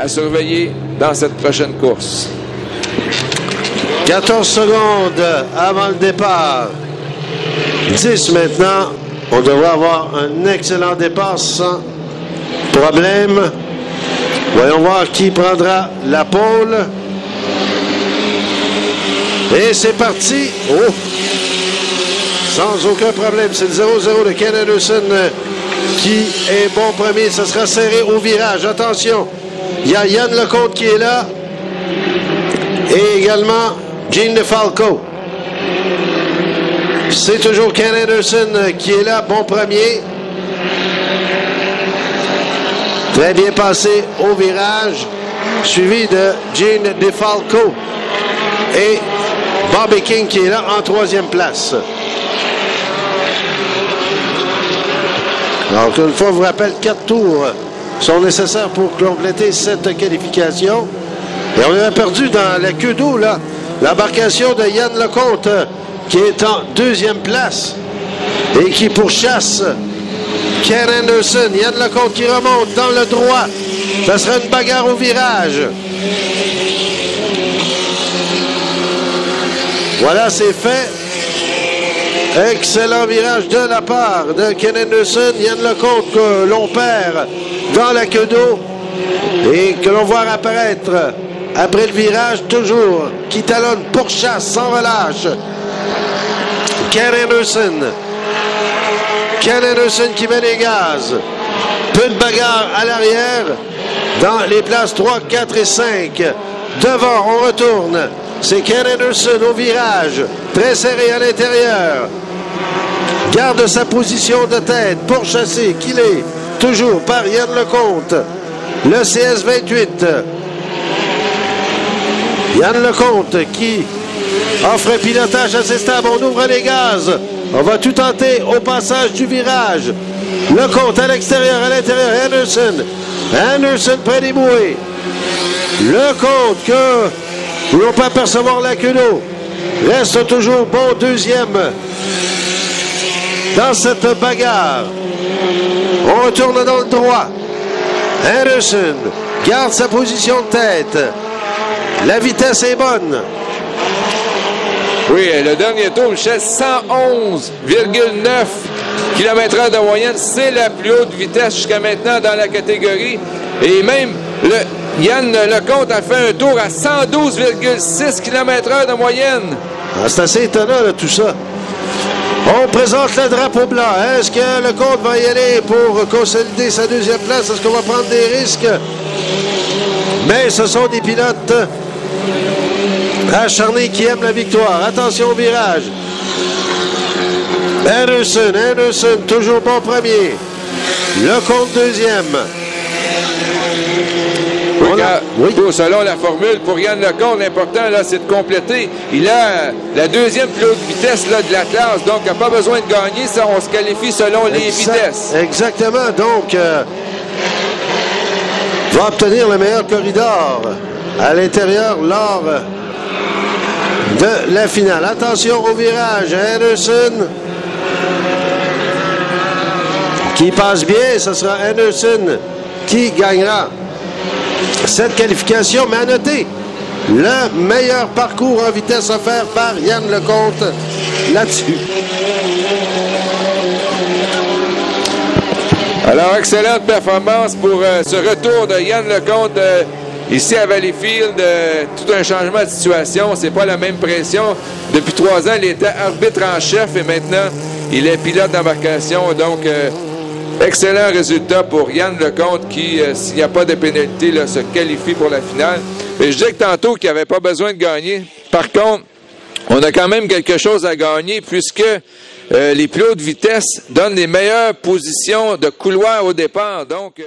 à surveiller dans cette prochaine course. 14 secondes avant le départ. 10 maintenant. On devrait avoir un excellent départ sans problème. Voyons voir qui prendra la pole. Et c'est parti. Oh! Sans aucun problème. C'est le 0-0 de Ken Anderson qui est bon premier. Ça sera serré au virage. Attention. Il y a Yann Lecomte qui est là. Et également Gene DeFalco. C'est toujours Ken Anderson qui est là, bon premier. Très bien passé au virage, suivi de Gene DeFalco et Bobby King qui est là en troisième place. Alors, une fois, je vous rappelle, 4 tours sont nécessaires pour compléter cette qualification. Et on avait perdu dans la queue d'eau, là, l'embarcation de Yann Lecomte, qui est en deuxième place et qui pourchasse Ken Anderson. Yann Lecomte qui remonte dans le droit. Ça sera une bagarre au virage. Voilà, c'est fait. Excellent virage de la part de Ken Anderson. Yann Lecomte que l'on perd dans la queue d'eau et que l'on voit apparaître après le virage, toujours, qui talonne, pourchasse sans relâche. Ken Anderson. Ken Anderson qui met les gaz. Peu de bagarre à l'arrière dans les places 3, 4 et 5. Devant, on retourne. C'est Ken Anderson au virage. Très serré à l'intérieur. Garde sa position de tête. Pourchassé qu'il est toujours par Yann Lecomte. Le CS28. Yann Lecomte qui offre un pilotage assez stable. On ouvre les gaz. On va tout tenter au passage du virage. Lecomte à l'extérieur, à l'intérieur. Anderson. Anderson près des bouées. Lecomte que nous n'allons pas apercevoir la queue d'eau. Reste toujours bon deuxième dans cette bagarre. On retourne dans le droit. Anderson garde sa position de tête. La vitesse est bonne. Oui, le dernier tour, Michel, 111,9 km/h de moyenne. C'est la plus haute vitesse jusqu'à maintenant dans la catégorie. Et même Yann Lecomte a fait un tour à 112,6 km/h de moyenne. Ah, c'est assez étonnant, là, tout ça. On présente le drapeau blanc. Est-ce que Lecomte va y aller pour consolider sa deuxième place? Est-ce qu'on va prendre des risques? Mais ce sont des pilotes acharnés qui aiment la victoire. Attention au virage. Anderson, toujours bon premier. Lecomte deuxième. Oui. Selon la formule, pour Yann Lecomte, l'important, là, c'est de compléter. Il a la deuxième plus haute vitesse là, de la classe, donc il n'a pas besoin de gagner. Ça, on se qualifie selon les vitesses. Exactement. Donc, va obtenir le meilleur corridor à l'intérieur lors de la finale. Attention au virage. Anderson qui passe bien. Ce sera Anderson qui gagnera cette qualification. Mais à noter, le meilleur parcours en vitesse offert par Yann Lecomte là-dessus. Alors, excellente performance pour ce retour de Yann Lecomte ici à Valleyfield. Tout un changement de situation. C'est pas la même pression. Depuis 3 ans, il était arbitre en chef et maintenant, il est pilote d'embarcation. Donc, excellent résultat pour Yann Lecomte qui, s'il n'y a pas de pénalité, là, se qualifie pour la finale. Et je disais que tantôt qu'il n'avait pas besoin de gagner. Par contre, on a quand même quelque chose à gagner puisque les plus hautes vitesses donnent les meilleures positions de couloir au départ. Donc,